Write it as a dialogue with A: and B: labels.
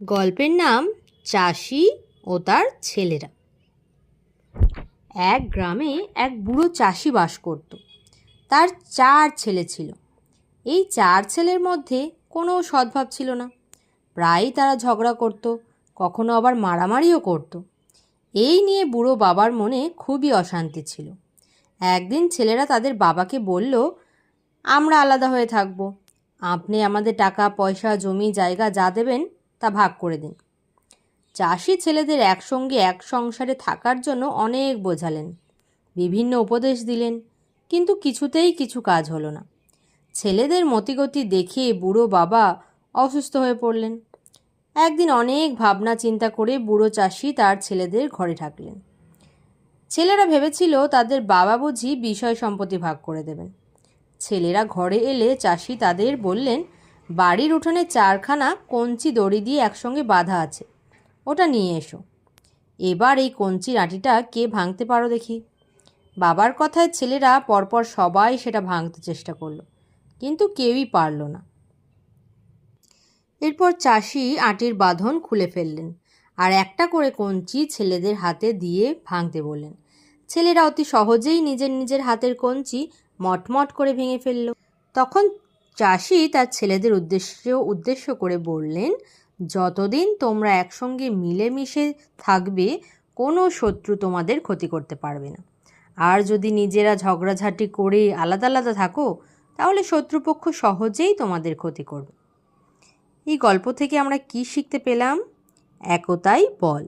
A: গল্পের নাম চাষি ও তার ছেলেরা। এক গ্রামে এক বুড়ো চাষি বাস করত। তার 4 ছেলে ছিল। এই 4 ছেলের মধ্যে কোনো সদ্ভাব ছিল না। প্রায়ই তারা ঝগড়া করত, কখনো আবার মারামারিও করত। এই নিয়ে বুড়ো বাবার মনে খুবই অশান্তি ছিল। একদিন ছেলেরা তাদের বাবাকে বলল, আমরা আলাদা হয়ে থাকব, আপনি আমাদের টাকা পয়সা জমি জায়গা যা দেবেন তা ভাগ করে দিন। চাষি ছেলেদের একসঙ্গে এক সংসারে থাকার জন্য অনেক বোঝালেন, বিভিন্ন উপদেশ দিলেন, কিন্তু কিছুতেই কিছু কাজ হলো না। ছেলেদের মতিগতি দেখে বুড়ো বাবা অসুস্থ হয়ে পড়লেন। একদিন অনেক ভাবনা চিন্তা করে বুড়ো চাষি তার ছেলেদের ঘরে থাকলেন। ছেলেরা ভেবেছিল তাদের বাবা বুঝি বিষয় সম্পত্তি ভাগ করে দেবেন। ছেলেরা ঘরে এলে চাষি তাদের বললেন, বাড়ির উঠোনে 4খানা কঞ্চি দড়ি দিয়ে একসঙ্গে বাঁধা আছে, ওটা নিয়ে এসো। এবার এই কঞ্চির আটিটা কে ভাঙতে পারো দেখি। বাবার কথায় ছেলেরা পরপর সবাই সেটা ভাঙতে চেষ্টা করলো, কিন্তু কেউই পারল না। এরপর চাষি আটির বাঁধন খুলে ফেললেন আর একটা করে কঞ্চি ছেলেদের হাতে দিয়ে ভাঙতে বললেন। ছেলেরা অতি সহজেই নিজের নিজের হাতের কঞ্চি মটমট করে ভেঙে ফেলল। তখন চাষি তার ছেলেদের উদ্দেশ্য করে বললেন, যতদিন তোমরা একসঙ্গে মিলেমিশে থাকবে কোনো শত্রু তোমাদের ক্ষতি করতে পারবে না। আর যদি নিজেরা ঝগড়াঝাটি করে আলাদা আলাদা থাকো, তাহলে শত্রুপক্ষ সহজেই তোমাদের ক্ষতি করবে। এই গল্প থেকে আমরা কি শিখতে পেলাম? একতাই বল।